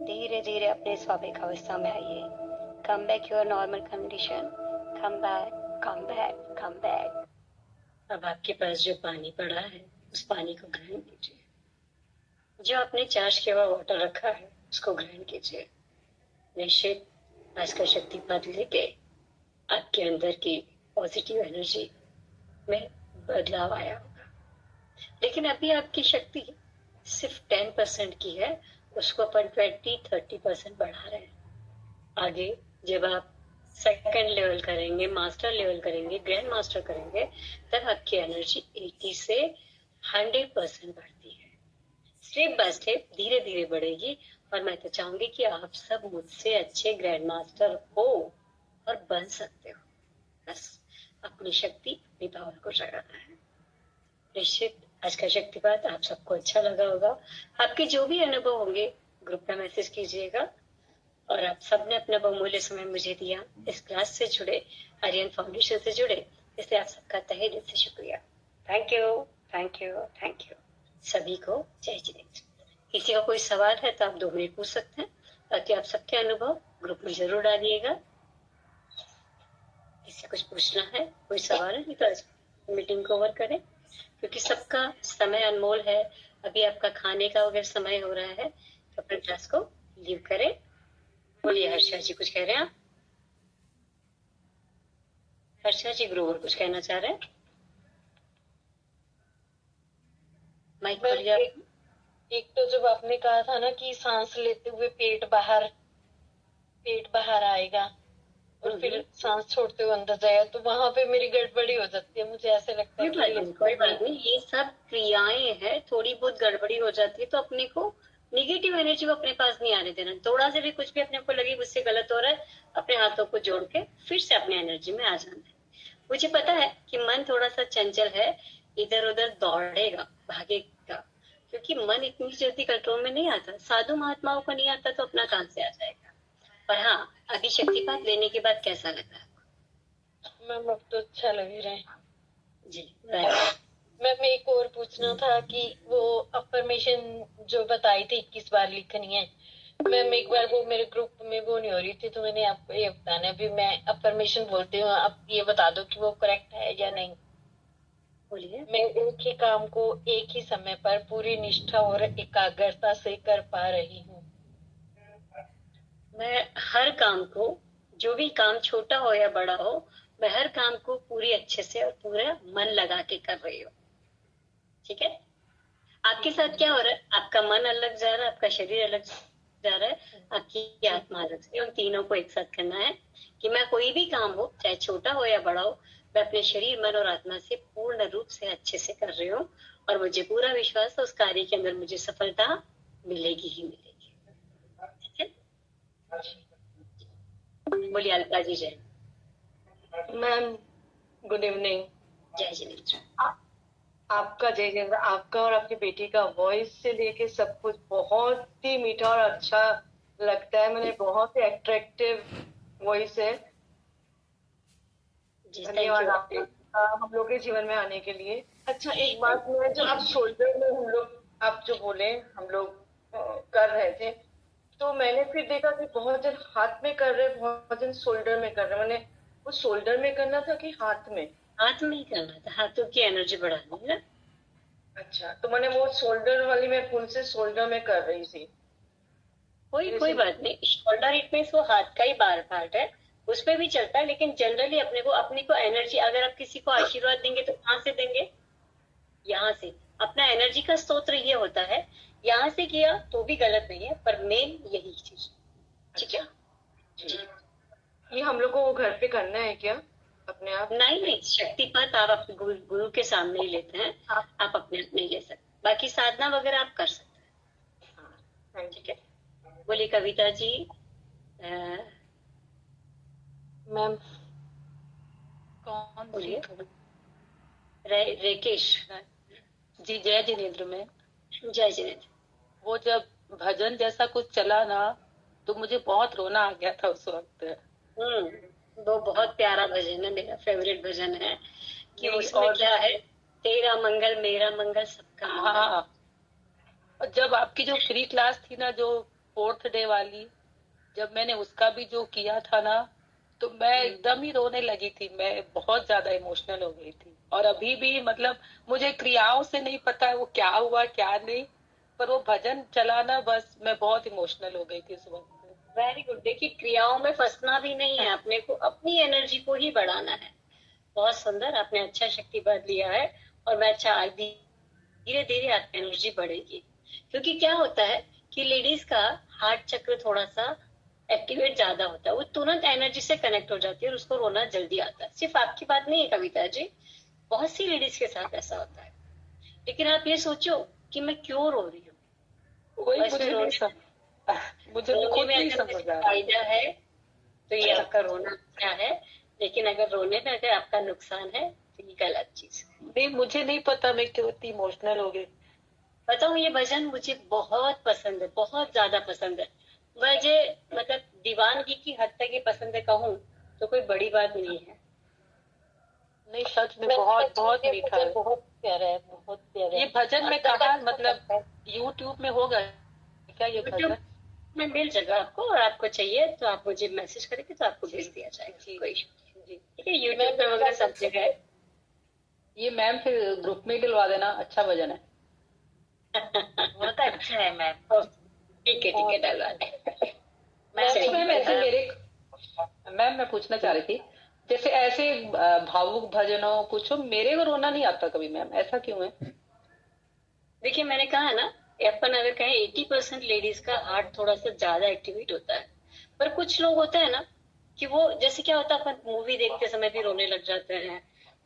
S1: धीरे धीरे अपने स्वाभाविक अवस्था में आइए। Come back your normal condition. Come back, come back, come back. अब आपके पास जो पानी पड़ा है उस पानी को ग्रहण कीजिए। जो आपने चार्ज किया हुआ वाटर रखा है उसको ग्रहण कीजिए। निश्चित आज का शक्तिपात लेके आपके अंदर की पॉजिटिव एनर्जी में बदलाव आया होगा। लेकिन अभी आपकी शक्ति सिर्फ 10% की है, उसको अपन 20-30% बढ़ा रहे हैं। आगे जब आप सेकंड लेवल करेंगे, मास्टर लेवल करेंगे, ग्रैंड मास्टर करेंगे, तब आपकी एनर्जी 80 से 100% बढ़ती है। स्टेप बाय स्टेप धीरे धीरे बढ़ेगी और मैं तो चाहूंगी कि आप सब मुझसे अच्छे ग्रैंड मास्टर हो और बन सकते हो। बस अपनी शक्ति, अपनी पावर को जगाना है। निश्चित आज का शक्तिपात आप सबको अच्छा लगा होगा। आपके जो भी अनुभव होंगे ग्रुप में मैसेज कीजिएगा। और आप सबने अपना बहुमूल्य समय मुझे दिया, इस क्लास से जुड़े, आर्यन फाउंडेशन से जुड़े, इसलिए आप सबका तहे दिल से शुक्रिया। Thank you, thank you, thank you. सभी को जय जिनेन्द्र। किसी का कोई सवाल है तो आप 2 मिनट पूछ सकते हैं, ताकि आप सबके अनुभव ग्रुप में जरूर डालिएगा। किसी कुछ पूछना है, कोई सवाल है तो आज मीटिंग को ओवर करें, क्योंकि सबका समय अनमोल है। अभी आपका खाने का अगर समय हो रहा है तो अपने क्लास को लीव करें। बोलिए हर्षा जी, कुछ कह रहे हैं आप? हर्षा जी ग्रोवर कुछ कहना चाह रहे हैं? माइक खोलिए आप।
S3: एक तो जब आपने कहा था ना कि सांस लेते हुए पेट बाहर आएगा और फिर सांस छोड़ते हुए अंदर जाएगा, तो वहां पे मेरी गड़बड़ी हो जाती है। मुझे ऐसे लगता है कि
S1: कोई बात नहीं, ये सब क्रियाएं हैं, थोड़ी बहुत गड़बड़ी हो जाती है तो अपने को निगेटिव एनर्जी को अपने पास नहीं आने देना। थोड़ा सा भी कुछ भी अपने को लगे मुझसे गलत हो रहा है, अपने हाथों को जोड़ के फिर से अपने एनर्जी में आ जाना है। मुझे पता है कि मन थोड़ा सा चंचल है, इधर उधर दौड़ेगा, भागेगा, क्योंकि मन इतनी जल्दी कंट्रोल में नहीं आता। साधु महात्माओं को नहीं आता तो अपना काम से आ जाएगा। पर हाँ, अभी शक्तिपात लेने के बाद कैसा लग रहा है?
S3: मैम अब तो अच्छा लग रहा है
S1: जी।
S3: मैम एक और पूछना था कि वो अफर्मेशन जो बताई थी 21 बार लिखनी है, मैम एक बार वो मेरे ग्रुप में वो नहीं हो रही थी, तो मैंने आपको ये बताना है। अभी मैं अफर्मेशन बोलती हूँ, आप ये बता दो कि वो करेक्ट है या नहीं।
S1: बोलिए।
S3: मैं एक ही काम को एक ही समय पर पूरी निष्ठा और एकाग्रता से कर पा रही हूँ।
S1: मैं हर काम को, जो भी काम छोटा हो या बड़ा हो, मैं हर काम को पूरी अच्छे से और पूरा मन लगा के कर रही हूँ। ठीक है। आपके साथ क्या हो रहा है? आपका मन अलग जा रहा है, आपका शरीर अलग जा रहा है, आपकी आत्मा अलग से। उन तीनों को एक साथ करना है कि मैं कोई भी काम हो, चाहे छोटा हो या बड़ा हो, मैं अपने शरीर, मन और आत्मा से पूर्ण रूप से अच्छे से कर रही हूँ। और मुझे पूरा विश्वास है उस कार्य के अंदर मुझे सफलता मिलेगी ही मिलेगी। ठीक है। बोलिए अलका जी। जय।
S4: Ma'am good evening.
S1: जय जिनेन्द्र।
S4: आपका जय जिनेन्द्र, आपका और आपकी बेटी का वॉइस से लेके सब कुछ बहुत ही मीठा और अच्छा लगता है। मैंने बहुत ही अट्रैक्टिव वॉइस है। धन्यवाद आपका हम लोग के जीवन में आने के लिए। अच्छा एक बात में, जो आप शोल्डर में हम लोग, आप जो बोले हम लोग कर रहे थे, तो मैंने फिर देखा कि बहुत जन हाथ में कर रहे, बहुत जन शोल्डर में कर रहे। मैंने वो शोल्डर में करना था कि हाथ में?
S1: हाथ में ही करना था, हाथों की एनर्जी बढ़ानी है।
S4: अच्छा, तो मैंने वो शोल्डर वाली में फुल से शोल्डर में कर रही थी।
S1: कोई बात नहीं, शोल्डर इट मींस वो हाथ का ही बार पार्ट है, उसमें भी चलता है। लेकिन जनरली अपने को एनर्जी, अगर आप किसी को आशीर्वाद देंगे तो कहाँ से देंगे? यहाँ से। अपना एनर्जी का स्रोत ये होता है। यहाँ से किया तो भी गलत नहीं है, पर मेन यही चीज। ठीक है
S4: जी। ये हम लोग को घर पे करना है क्या अपने आप?
S1: नहीं, शक्तिपात आप अपने गुरु के सामने ही लेते हैं। आप अपने आप नहीं ले सकते, बाकी साधना वगैरह आप कर सकते हैं। ठीक है। बोलिए कविता जी।
S3: मैम
S1: कौन बोलिए? रेकेश
S5: जी। जय जिनेन्द्र में।
S1: जय जिनेन्द्र।
S5: वो जब भजन जैसा कुछ चला ना, तो मुझे बहुत रोना आ गया था उस वक्त।
S1: वो बहुत प्यारा भजन है, मेरा फेवरेट भजन है कि उसमें क्या है, तेरा मंगल मेरा मंगल सबका।
S5: हाँ, जब आपकी जो फ्री क्लास थी ना, जो 4th डे वाली, जब मैंने उसका भी जो किया था ना, तो मैं एकदम ही रोने लगी थी। मैं बहुत ज्यादा इमोशनल हो गई थी। और अभी भी मतलब मुझे क्रियाओं से नहीं पता वो क्या हुआ क्या नहीं, पर वो भजन चला ना, बस मैं बहुत इमोशनल हो गई थी उस वक्त।
S1: Very good. देखिए, क्रियाओं में फंसना भी नहीं है, अपने को अपनी एनर्जी को ही बढ़ाना है। बहुत सुंदर, आपने अच्छा शक्तिपात लिया है। और मैं अच्छा, धीरे धीरे आपकी एनर्जी बढ़ेगी। क्योंकि क्या होता है कि लेडीज का हार्ट चक्र थोड़ा सा एक्टिवेट ज्यादा होता है, वो तुरंत एनर्जी से कनेक्ट हो जाती है और उसको रोना जल्दी आता है। सिर्फ आपकी बात नहीं है कविता जी, बहुत सी लेडीज के साथ ऐसा होता है। लेकिन आप ये सोचो कि मैं क्यों रो रही हूँ।
S5: मुझे खुद नहीं समझ आ रहा।
S1: फायदा है तो ये आपका रोना क्या है, लेकिन अगर रोने में अगर आपका नुकसान है तो ये गलत चीज है।
S5: नहीं, मुझे नहीं पता मैं क्यों इतनी इमोशनल हो गई।
S1: बताऊं, ये भजन मुझे बहुत पसंद है, बहुत ज्यादा पसंद है। मुझे मतलब दीवानगी की हद तक ही पसंद है कहूँ तो कोई बड़ी बात नहीं है।
S5: नहीं, सच में बहुत बहुत मीठा है,
S3: बहुत प्यारा है, बहुत प्यारा।
S5: ये भजन में कहा, मतलब YouTube में होगा क्या ये भजन?
S1: मैं मिल जाएगा आपको, और आपको चाहिए तो आप मुझे मैसेज करेंगे तो आपको भेज दिया जाएगा। कोई ठीक है, यूट्यूब पे वगैरह सब जगह है।
S5: ये मैम फिर ग्रुप में डलवा देना, अच्छा भजन है।
S1: वो तो अच्छा है मैम। ठीक है डलवा दें।
S5: मैम मैं पूछना चाह रही थी, जैसे ऐसे भावुक भजनों कुछ मेरे को रोना नहीं आता कभी मैम, ऐसा क्यों है?
S1: देखिए, मैंने कहा ना अपन अगर कहें 80% लेडीज का हार्ट थोड़ा सा ज्यादा एक्टिवेट होता है, पर कुछ लोग होते हैं ना कि वो जैसे क्या होता है, अपन मूवी देखते समय भी रोने लग जाते हैं,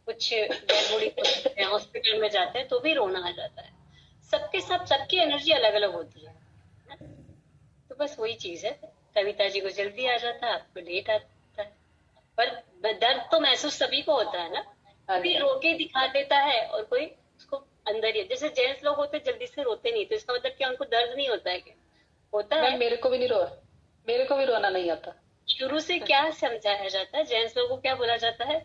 S1: कुछ डेड बॉडी को हॉस्पिटल में जाते हैं तो भी रोना आ जाता है। सबके सब सबकी एनर्जी अलग अलग होती है। तो बस वही चीज है, कविता जी को जल्दी आ जाता है, आपको लेट आता है, पर दर्द तो महसूस सभी को होता है ना। कोई रो के दिखा देता है और कोई उसको अंदर ही, जैसे जेंट्स लोग होते जल्दी से रोते नहीं, तो इसका मतलब क्या उनको दर्द नहीं होता है क्या? होता है।
S5: मेरे को भी रोना नहीं आता।
S1: शुरू से क्या समझाया जाता है, जेंट्स लोगों को क्या बोला जाता है,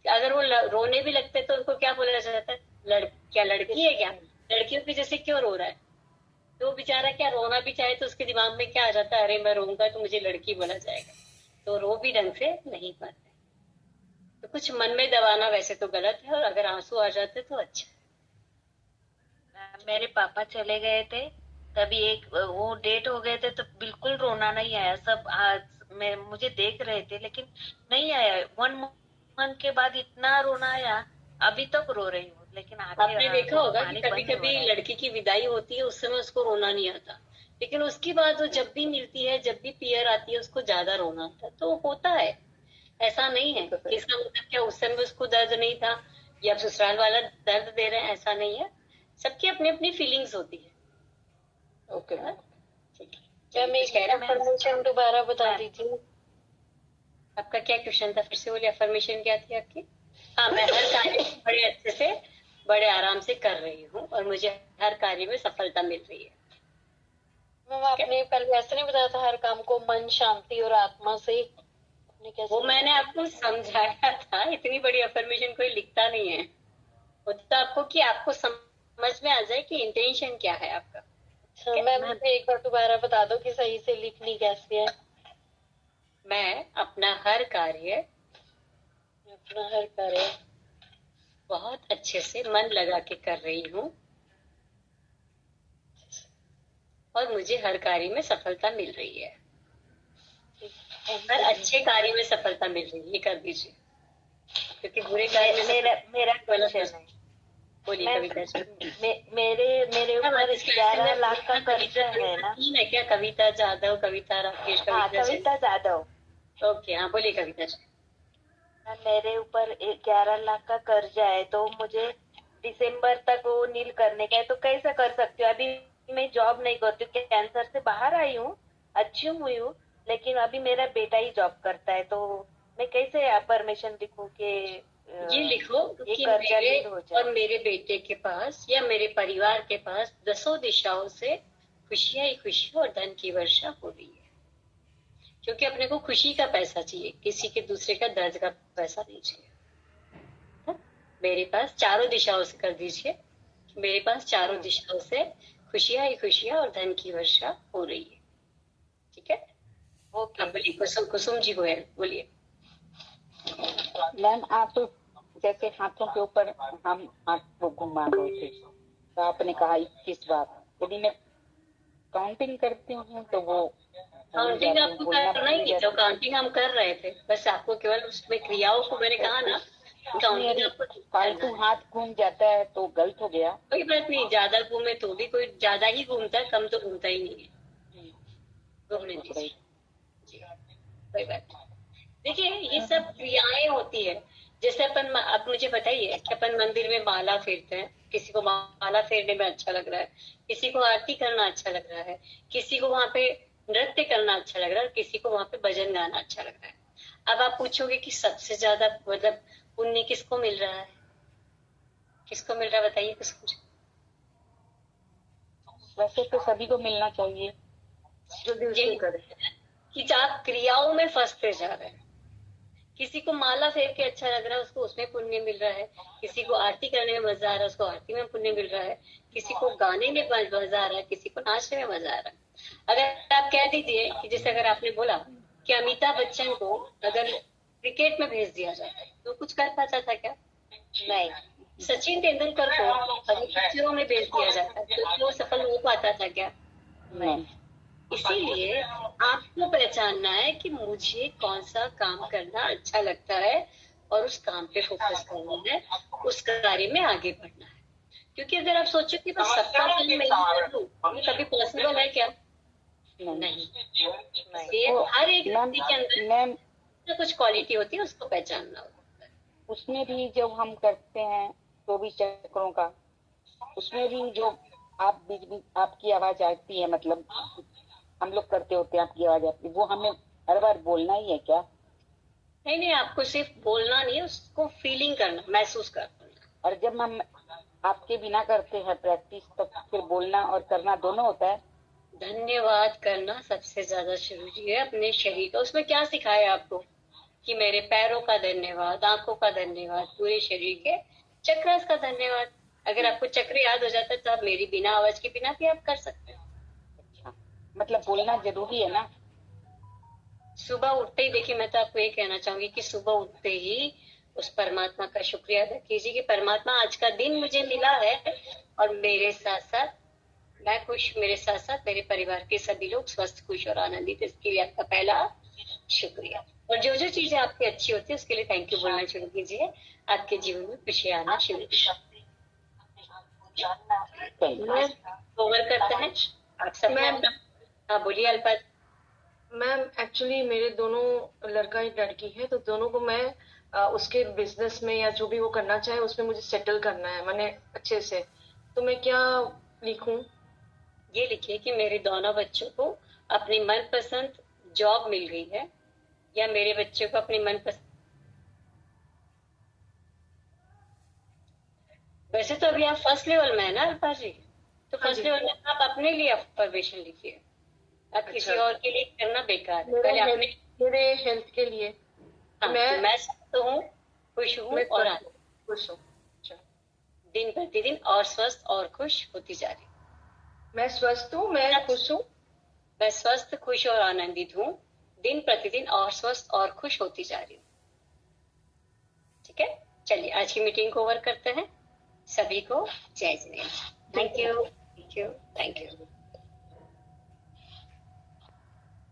S1: अगर वो रोने भी लगते तो उनको क्या बोला जाता है, क्या लड़की है क्या, लड़कियों की जैसे क्यों रो रहा है? तो बेचारा क्या रोना भी चाहे तो उसके दिमाग में क्या आ जाता है, अरे मैं रोऊंगा तो मुझे लड़की बोला जाएगा, तो रो भी ढंग से नहीं पाते। तो कुछ मन में दबाना वैसे तो गलत है, और अगर आंसू आ जाते तो अच्छा।
S6: मेरे पापा चले गए थे, तभी एक वो डेट हो गए थे, तो बिल्कुल रोना नहीं आया। सब मुझे देख रहे थे लेकिन नहीं आया। 1 मंथ के बाद इतना रोना आया, अभी तक रो रही हूँ। लेकिन
S1: आपने देखा होगा कि कभी कभी लड़की की विदाई होती है, उस समय उसको रोना नहीं आता, लेकिन उसके बाद वो जब भी मिलती है, जब भी पियर आती है, उसको ज्यादा रोना आता है। तो होता है, ऐसा नहीं है कि इसका मतलब क्या उस समय उसको दर्द नहीं था या ससुराल वाला दर्द दे रहे हैं, ऐसा नहीं है। सबकी अपनी अपनी फीलिंग्स होती है।
S5: ओके
S3: मैम एक अफर्मेशन दोबारा बता दीजिए।
S1: आपका क्या क्वेश्चन था, फिर से बोलिए, अफर्मेशन क्या थी आपकी? हाँ, मैं हर कार्य बड़े अच्छे से बड़े आराम से कर रही हूँ और मुझे हर कार्य में सफलता मिल रही है।
S3: मैम आपने पहले ऐसे नहीं बताया था, हर काम को मन, शांति और आत्मा से?
S1: वो मैंने आपको समझाया था, इतनी बड़ी अफर्मेशन कोई लिखता नहीं है। वो तो आपको कि आपको समझ में आ जाए कि इंटेंशन क्या है आपका।
S3: अच्छा मैम, एक बार दोबारा बता दो कि सही से लिखनी कैसी है।
S1: मैं अपना हर कार्य बहुत अच्छे से मन लगा के कर रही हूँ और मुझे हर कार्य में सफलता मिल रही है। हर अच्छे कार्य में सफलता मिल रही है, ये कर दीजिए, क्योंकि बुरे कार्य में
S6: मेरा क्वेश्चन है।
S1: बोलिए कविता जी।
S6: मेरे ऊपर 11 लाख का कर्जा है ना।
S1: तीन है क्या? कविता जाधव, कविता राकेश,
S6: कविता जाधव।
S1: ओके, हाँ बोलिए कविता जी।
S6: मेरे ऊपर 11 लाख का कर्जा है, तो मुझे दिसंबर तक वो नील करने का है, तो कैसे कर सकती हूँ? अभी मैं जॉब नहीं करती हूँ, कैंसर से बाहर आई हूँ, अच्छी हुई हूँ, लेकिन अभी मेरा बेटा ही जॉब करता है। तो मैं कैसे परमिशन लिखूं कि
S1: ये लिखो कि मेरे और मेरे बेटे के पास या मेरे परिवार के पास 10 दिशाओं से खुशियां ही खुशियां और धन की वर्षा हो रही है। क्योंकि अपने को खुशी का पैसा चाहिए, किसी के दूसरे का दर्द का पैसा नहीं चाहिए। मेरे पास चारों दिशाओं से कर दीजिए, मेरे पास चारों दिशाओं से खुशियां ही खुशियां और धन की वर्षा हो रही है। ठीक है, ओके। बोलिए कुसुम जी गोयल, बोलिए।
S5: मैम आप जैसे हाथों के ऊपर हम हाथ को घुमा रहे थे, तो आपने कहा 21 बार। यदि मैं काउंटिंग करती हूँ तो वो
S1: काउंटिंग आपको करना ही नहीं था, काउंटिंग हम कर रहे थे, बस आपको केवल उसमें क्रियाओं को मैंने कहा ना,
S5: फालतू हाथ घूम जाता है तो गलत हो गया।
S1: कोई बात नहीं, ज्यादा घूमे तो भी कोई ज्यादा ही घूमता है, कम तो घूमता ही नहीं है। घूमने दीजिए, कोई बात नहीं। देखिए ये सब क्रियाएं होती है। जैसे अपन, अब मुझे बताइए कि अपन मंदिर में माला फेरते हैं, किसी को माला फेरने में अच्छा लग रहा है, किसी को आरती करना अच्छा लग रहा है, किसी को वहां पे नृत्य करना अच्छा लग रहा है, किसी को वहां पे भजन गाना अच्छा लग रहा है। अब आप पूछोगे कि सबसे ज्यादा मतलब पुण्य किसको मिल रहा है, किसको मिल रहा है, बताइए कुछ।
S5: वैसे तो सभी को मिलना चाहिए जो दिल से करे,
S1: कि आप क्रियाओं में फंसते जा रहे हैं। किसी को माला फेर के अच्छा लग रहा है, उसको उसमें पुण्य मिल रहा है, किसी को आरती करने में मजा आ रहा है, उसको आरती में पुण्य मिल रहा है, किसी को गाने में मजा आ रहा है, किसी को नाचने में मजा आ रहा है। अगर आप कह दीजिए कि जैसे अगर आपने बोला कि अमिताभ बच्चन को अगर क्रिकेट में भेज दिया जाता तो कुछ कर पाता था क्या? नहीं। सचिन तेंदुलकर को अगर पिक्चरों में भेज दिया जाता तो वो सफल हो पाता था क्या? नहीं। इसीलिए आपको पहचानना है कि मुझे कौन सा काम करना अच्छा लगता है और उस काम पे फोकस करना है, उस कार्य में आगे बढ़ना है। क्योंकि अगर आप सोचो कि बस सबका काम मैं ही करूं, ये कभी पॉसिबल है क्या? नहीं। ये हर एक व्यक्ति के अंदर
S7: मैम
S1: कुछ क्वालिटी होती है, उसको पहचानना होता है।
S7: उसमें भी जब हम करते हैं 24 चक्रों का, उसमें भी जो आप बीच बीच आपकी आवाज आती है, मतलब हम लोग करते होते हैं, आपकी आवाज आती है, वो हमें हर बार बोलना ही है क्या?
S1: नहीं, आपको सिर्फ बोलना नहीं, उसको फीलिंग करना, महसूस करना।
S7: और जब हम आपके बिना करते हैं प्रैक्टिस, तब फिर बोलना और करना दोनों होता है?
S1: धन्यवाद करना सबसे ज्यादा जरूरी है अपने शरीर का। उसमें क्या सिखाया आपको कि मेरे पैरों का धन्यवाद, आंखों का धन्यवाद, पूरे शरीर के चक्रास का धन्यवाद। अगर आपको चक्र याद हो जाता है तो आप मेरी बिना आवाज के बिना भी आप कर सकते हो।
S7: अच्छा, मतलब बोलना जरूरी है ना?
S1: सुबह उठते ही देखिए, मैं तो आपको ये कहना चाहूंगी कि सुबह उठते ही उस परमात्मा का शुक्रिया अदा कीजिए कि परमात्मा आज का दिन मुझे मिला है और मेरे साथ साथ मैं खुश, मेरे साथ साथ मेरे परिवार के सभी लोग स्वस्थ, खुश और आनंदित। इसके लिए आपका पहला शुक्रिया। और जो जो चीजें आपकी अच्छी होती है उसके लिए थैंक यू बोलना शुरू कीजिए। आपके जीवन में खुशी आना शुरू ओवर करते हैं आप सब। हाँ बोलिए अल्पा।
S4: मैम एक्चुअली मेरे दोनों लड़का एक लड़की है, तो दोनों को मैं उसके बिजनेस में या जो भी वो करना चाहे उसमें मुझे सेटल करना है, मैंने अच्छे से। तो मैं क्या लिखूं?
S1: ये लिखिए कि मेरे दोनों बच्चों को अपनी मनपसंद जॉब मिल गई है, या मेरे बच्चों को अपनी मनपसंद। वैसे तो अभी आप फर्स्ट लेवल में है ना अल्पा जी, तो फर्स्ट लेवल में आप अपने लिए अफर्मेशन लिखिए। अब किसी और के लिए करना बेकार है, पहले अपने
S4: मेरे हेल्थ के लिए।
S1: हाँ, मैं स्वस्थ हूँ, खुश हूँ और
S4: खुश हूँ,
S1: दिन प्रतिदिन और स्वस्थ और खुश होती जा रही।
S4: मैं स्वस्थ हूँ, मैं खुश हूँ,
S1: मैं स्वस्थ, खुश और आनंदित हूँ, दिन प्रतिदिन और स्वस्थ और खुश होती जा रही हूँ। ठीक है, चलिए आज की मीटिंग को ओवर करते हैं। सभी को जय जय। Thank you, thank you, thank you.